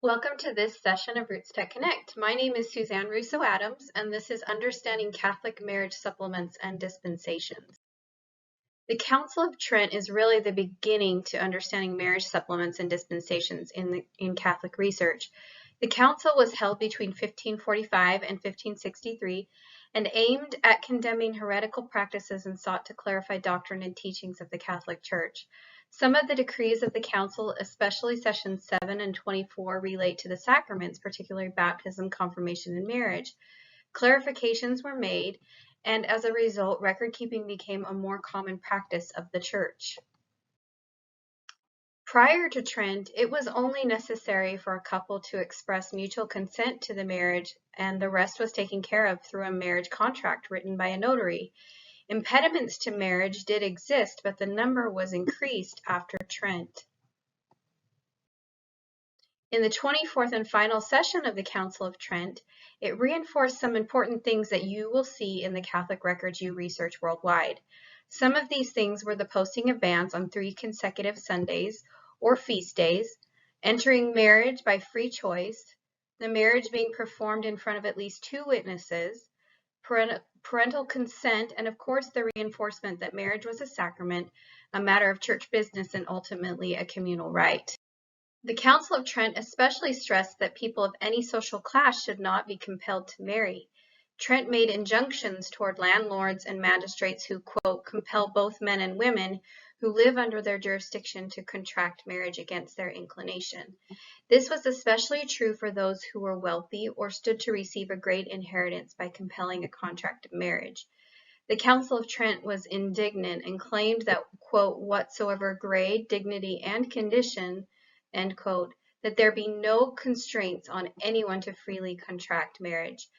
Welcome to this session of RootsTech Connect. My name is Suzanne Russo-Adams, and this is Understanding Catholic Marriage Supplements and Dispensations. The Council of Trent is really the beginning to understanding marriage supplements and dispensations in Catholic research. The council was held between 1545 and 1563 and aimed at condemning heretical practices and sought to clarify doctrine and teachings of the Catholic Church. Some of the decrees of the council, especially sessions 7 and 24, relate to the sacraments, particularly baptism, confirmation, and marriage. Clarifications were made, and as a result, record-keeping became a more common practice of the Church. Prior to Trent, it was only necessary for a couple to express mutual consent to the marriage, and the rest was taken care of through a marriage contract written by a notary. Impediments to marriage did exist, but the number was increased after Trent. In the 24th and final session of the Council of Trent, it reinforced some important things that you will see in the Catholic records you research worldwide. Some of these things were the posting of bans on 3 consecutive Sundays or feast days, entering marriage by free choice, the marriage being performed in front of at least 2 witnesses, parental consent, and of course the reinforcement that marriage was a sacrament, a matter of church business, and ultimately a communal right. The Council of Trent especially stressed that people of any social class should not be compelled to marry. Trent made injunctions toward landlords and magistrates who, quote, compel both men and women who live under their jurisdiction to contract marriage against their inclination. This was especially true for those who were wealthy or stood to receive a great inheritance by compelling a contract of marriage. The Council of Trent was indignant and claimed that, quote, whatsoever grade, dignity, and condition, end quote, that there be no constraints on anyone to freely contract marriage.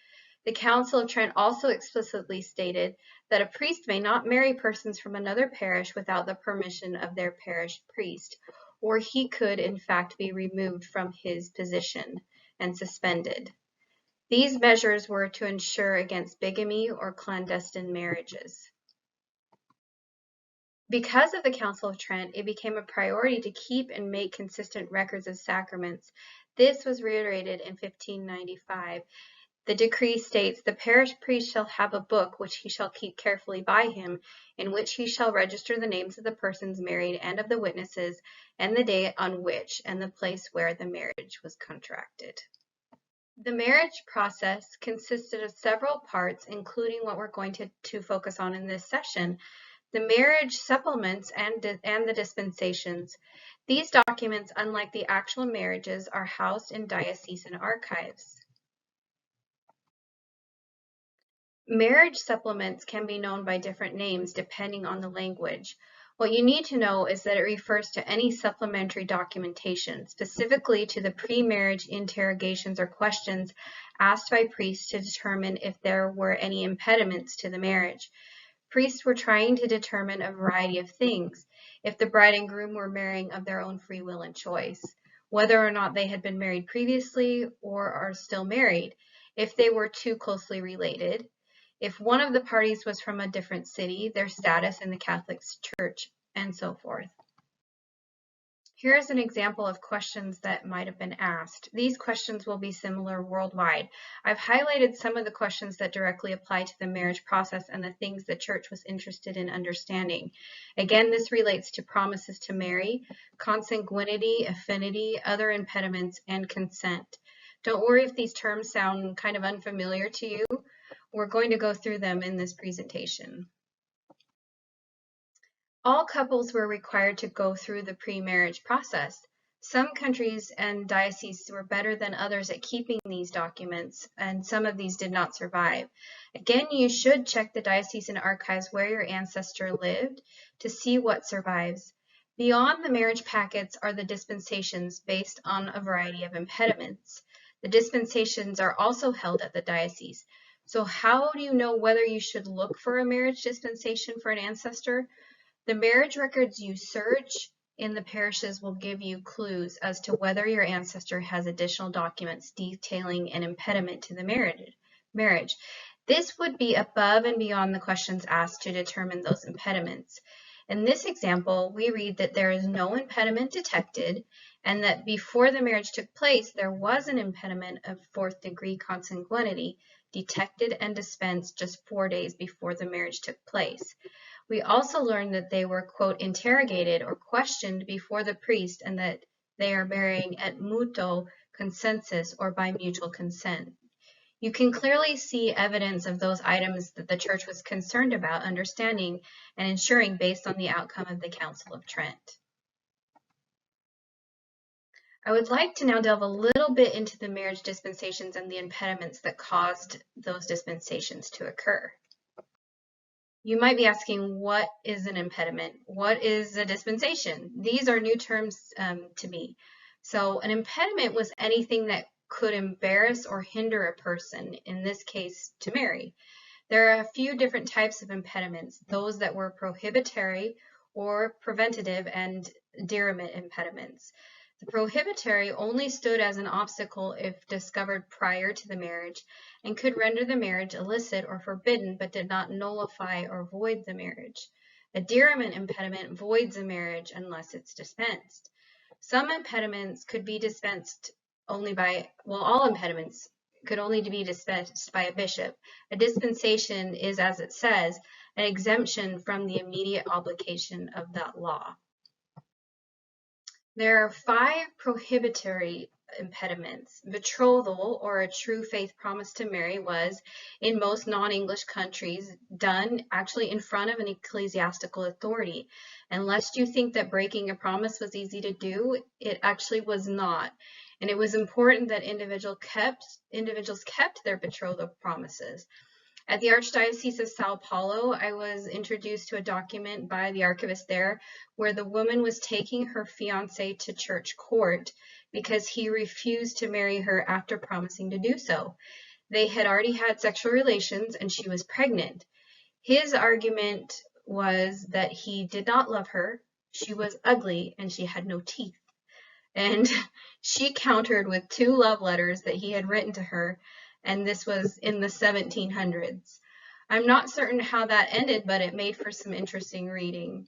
The Council of Trent also explicitly stated that a priest may not marry persons from another parish without the permission of their parish priest, or he could in fact be removed from his position and suspended. These measures were to ensure against bigamy or clandestine marriages. Because of the Council of Trent, it became a priority to keep and make consistent records of sacraments. This was reiterated in 1595. The decree states, the parish priest shall have a book which he shall keep carefully by him, in which he shall register the names of the persons married and of the witnesses, and the day on which and the place where the marriage was contracted. The marriage process consisted of several parts, including what we're going to focus on in this session, the marriage supplements and the dispensations. These documents, unlike the actual marriages, are housed in diocesan archives. Marriage supplements can be known by different names depending on the language. What you need to know is that it refers to any supplementary documentation, specifically to the pre-marriage interrogations or questions asked by priests to determine if there were any impediments to the marriage. Priests were trying to determine a variety of things: if the bride and groom were marrying of their own free will and choice, whether or not they had been married previously or are still married, if they were too closely related, if one of the parties was from a different city, their status in the Catholic Church, and so forth. Here's an example of questions that might have been asked. These questions will be similar worldwide. I've highlighted some of the questions that directly apply to the marriage process and the things the Church was interested in understanding. Again, this relates to promises to marry, consanguinity, affinity, other impediments, and consent. Don't worry if these terms sound kind of unfamiliar to you. We're going to go through them in this presentation. All couples were required to go through the pre-marriage process. Some countries and dioceses were better than others at keeping these documents, and some of these did not survive. Again, you should check the diocesan archives where your ancestor lived to see what survives. Beyond the marriage packets are the dispensations based on a variety of impediments. The dispensations are also held at the diocese. So how do you know whether you should look for a marriage dispensation for an ancestor? The marriage records you search in the parishes will give you clues as to whether your ancestor has additional documents detailing an impediment to the marriage. This would be above and beyond the questions asked to determine those impediments. In this example, we read that there is no impediment detected, and that before the marriage took place, there was an impediment of fourth degree consanguinity detected and dispensed just 4 days before the marriage took place. We also learned that they were, quote, interrogated or questioned before the priest, and that they are marrying at mutuo consensus, or by mutual consent. You can clearly see evidence of those items that the church was concerned about understanding and ensuring based on the outcome of the Council of Trent. I would like to now delve a little bit into the marriage dispensations and the impediments that caused those dispensations to occur. You might be asking, what is an impediment? What is a dispensation? These are new terms to me. So an impediment was anything that could embarrass or hinder a person, in this case, to marry. There are a few different types of impediments, those that were prohibitory or preventative and deriment impediments. The prohibitory only stood as an obstacle if discovered prior to the marriage and could render the marriage illicit or forbidden, but did not nullify or void the marriage. A deriment impediment voids a marriage unless it's dispensed. Some impediments could be dispensed only by, well, all impediments could only be dispensed by a bishop. A dispensation is, as it says, an exemption from the immediate obligation of that law. There are 5 prohibitory impediments. Betrothal, or a true faith promise to marry, was, in most non-English countries, done actually in front of an ecclesiastical authority. And lest you think that breaking a promise was easy to do, it actually was not. And it was important that individuals kept their betrothal promises. At the Archdiocese of Sao Paulo, I was introduced to a document by the archivist there where the woman was taking her fiancé to church court because he refused to marry her after promising to do so. They had already had sexual relations and she was pregnant. His argument was that he did not love her, she was ugly, and she had no teeth. And she countered with 2 love letters that he had written to her, and this was in the 1700s. I'm not certain how that ended, but it made for some interesting reading.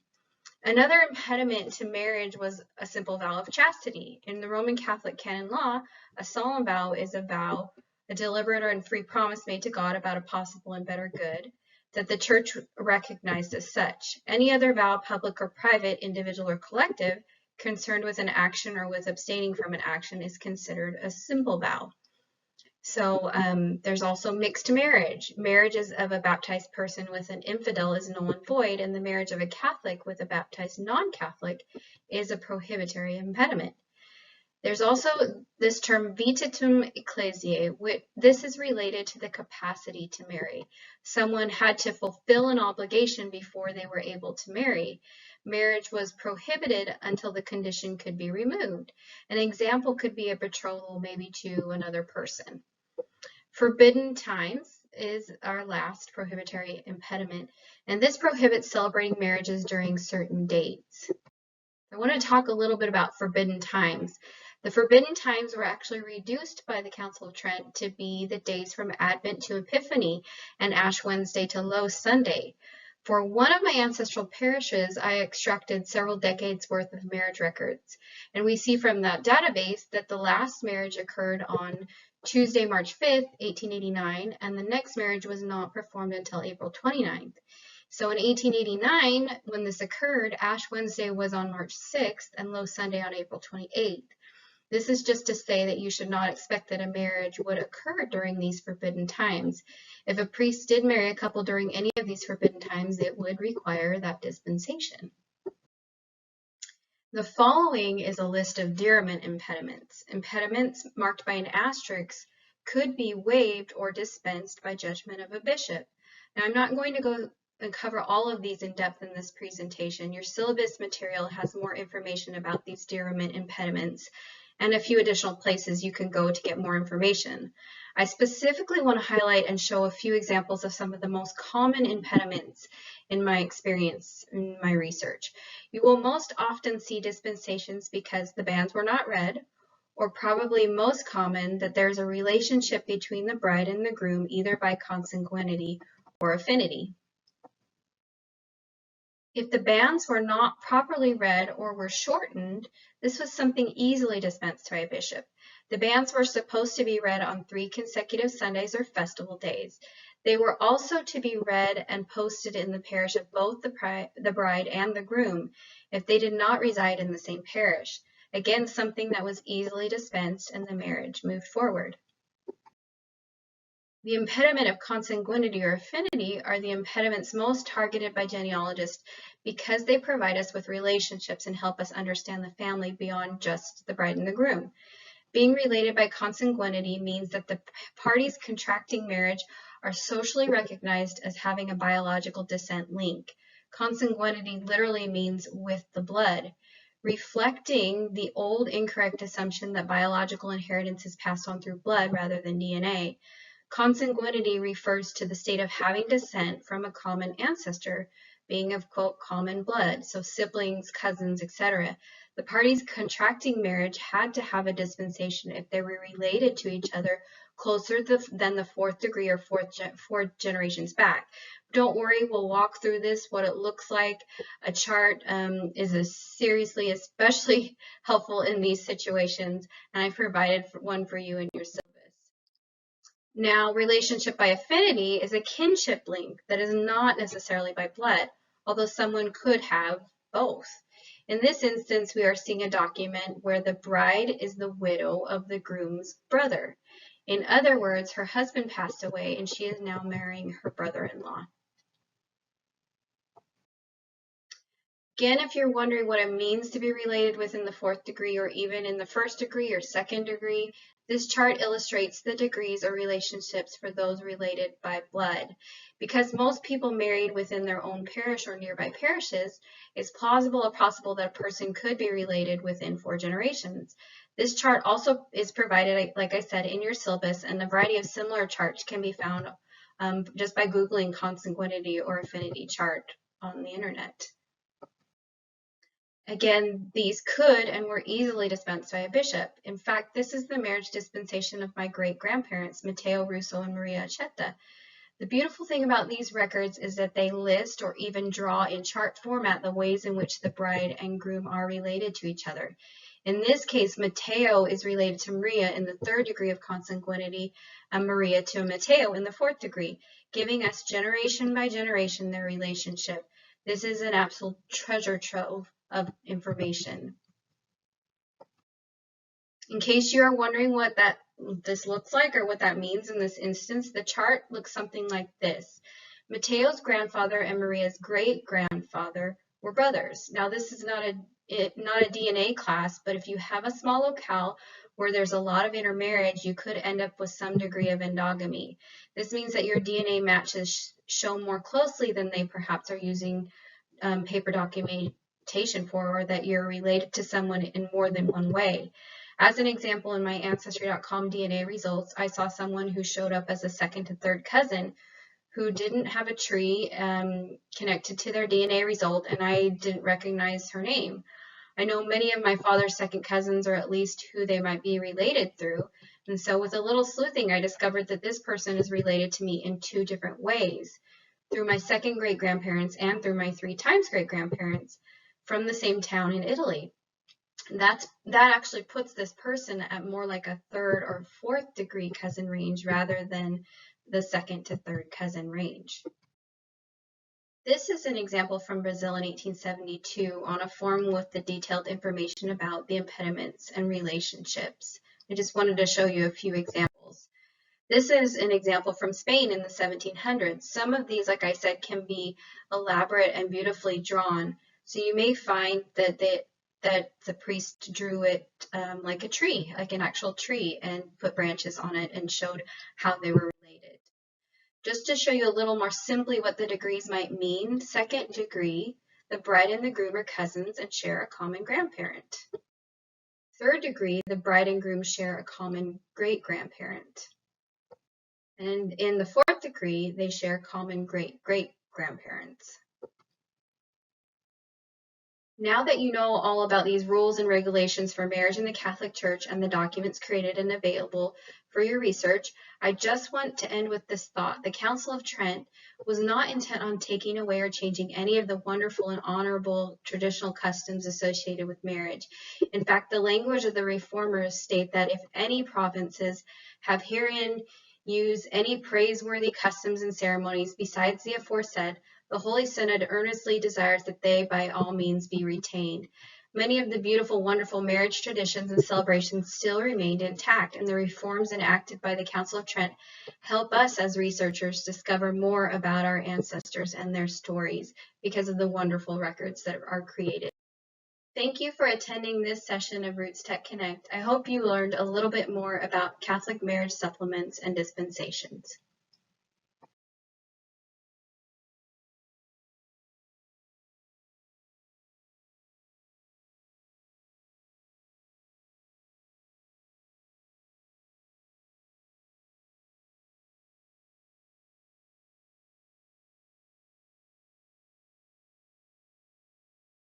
Another impediment to marriage was a simple vow of chastity. In the Roman Catholic canon law, a solemn vow is a vow, a deliberate and free promise made to God about a possible and better good, that the church recognized as such. Any other vow, public or private, individual or collective, concerned with an action or with abstaining from an action is considered a simple vow. So there's also mixed marriage. Marriages of a baptized person with an infidel is null and void, and the marriage of a Catholic with a baptized non-Catholic is a prohibitory impediment. There's also this term vitatum ecclesiae. This is related to the capacity to marry. Someone had to fulfill an obligation before they were able to marry. Marriage was prohibited until the condition could be removed. An example could be a betrothal maybe to another person. Forbidden times is our last prohibitory impediment, and this prohibits celebrating marriages during certain dates. I want to talk a little bit about forbidden times. The forbidden times were actually reduced by the Council of Trent to be the days from Advent to Epiphany and Ash Wednesday to Low Sunday. For one of my ancestral parishes, I extracted several decades worth of marriage records, and we see from that database that the last marriage occurred on Tuesday, March 5th, 1889, and the next marriage was not performed until April 29th. So in 1889, when this occurred, Ash Wednesday was on March 6th and Low Sunday on April 28th. This is just to say that you should not expect that a marriage would occur during these forbidden times. If a priest did marry a couple during any of these forbidden times, it would require that dispensation. The following is a list of deriment impediments. Impediments marked by an asterisk could be waived or dispensed by judgment of a bishop. Now, I'm not going to go and cover all of these in depth in this presentation. Your syllabus material has more information about these deriment impediments and a few additional places you can go to get more information. I specifically want to highlight and show a few examples of some of the most common impediments in my experience, in my research. You will most often see dispensations because the banns were not read, or probably most common that there's a relationship between the bride and the groom either by consanguinity or affinity. If the banns were not properly read or were shortened, this was something easily dispensed by a bishop. The banns were supposed to be read on 3 consecutive Sundays or festival days. They were also to be read and posted in the parish of both the bride and the groom if they did not reside in the same parish. Again, something that was easily dispensed and the marriage moved forward. The impediment of consanguinity or affinity are the impediments most targeted by genealogists because they provide us with relationships and help us understand the family beyond just the bride and the groom. Being related by consanguinity means that the parties contracting marriage are socially recognized as having a biological descent link. Consanguinity literally means with the blood, reflecting the old incorrect assumption that biological inheritance is passed on through blood rather than DNA. Consanguinity refers to the state of having descent from a common ancestor, being of, quote, common blood, so siblings, cousins, etc. The parties contracting marriage had to have a dispensation if they were related to each other closer than the 4th degree or 4 generations back. Don't worry, we'll walk through this, what it looks like. A chart is especially helpful in these situations, and I provided one for you in your syllabus. Now, relationship by affinity is a kinship link that is not necessarily by blood, although someone could have both. In this instance, we are seeing a document where the bride is the widow of the groom's brother. In other words, her husband passed away and she is now marrying her brother-in-law. Again, if you're wondering what it means to be related within the 4th degree or even in the 1st degree or 2nd degree, this chart illustrates the degrees or relationships for those related by blood. Because most people married within their own parish or nearby parishes, it's plausible or possible that a person could be related within 4 generations. This chart also is provided, like I said, in your syllabus, and a variety of similar charts can be found just by Googling consanguinity or affinity chart on the internet. Again, these could and were easily dispensed by a bishop. In fact, this is the marriage dispensation of my great-grandparents, Matteo Russo and Maria Accetta. The beautiful thing about these records is that they list or even draw in chart format the ways in which the bride and groom are related to each other. In this case, Matteo is related to Maria in the 3rd degree of consanguinity and Maria to Matteo in the 4th degree, giving us generation by generation their relationship. This is an absolute treasure trove of information. In case you are wondering what this looks like or what that means in this instance, the chart looks something like this. Matteo's grandfather and Maria's great-grandfather were brothers. Now, this is not a DNA class, but if you have a small locale where there's a lot of intermarriage, you could end up with some degree of endogamy. This means that your DNA matches show more closely than they perhaps are using paper documentation for, or that you're related to someone in more than one way. As an example, in my Ancestry.com DNA results, I saw someone who showed up as a 2nd to 3rd cousin who didn't have a tree connected to their DNA result, and I didn't recognize her name. I know many of my father's 2nd cousins, or at least who they might be related through, and so with a little sleuthing, I discovered that this person is related to me in 2 different ways, through my 2nd great-grandparents and through my 3 times great-grandparents from the same town in Italy. That actually puts this person at more like a 3rd or 4th degree cousin range rather than the 2nd to 3rd cousin range. This is an example from Brazil in 1872 on a form with the detailed information about the impediments and relationships. I just wanted to show you a few examples. This is an example from Spain in the 1700s. Some of these, like I said, can be elaborate and beautifully drawn. So you may find that the priest drew it like a tree, like an actual tree, and put branches on it and showed how they were related. Just to show you a little more simply what the degrees might mean, 2nd degree, the bride and the groom are cousins and share a common grandparent. 3rd degree, the bride and groom share a common great-grandparent. And in the 4th degree, they share common great-great-grandparents. Now that you know all about these rules and regulations for marriage in the Catholic Church and the documents created and available for your research, I just want to end with this thought. The Council of Trent was not intent on taking away or changing any of the wonderful and honorable traditional customs associated with marriage. In fact, the language of the Reformers state that if any provinces have herein used any praiseworthy customs and ceremonies besides the aforesaid, the Holy Synod earnestly desires that they by all means be retained. Many of the beautiful, wonderful marriage traditions and celebrations still remained intact, and the reforms enacted by the Council of Trent help us as researchers discover more about our ancestors and their stories because of the wonderful records that are created. Thank you for attending this session of RootsTech Connect. I hope you learned a little bit more about Catholic marriage supplements and dispensations.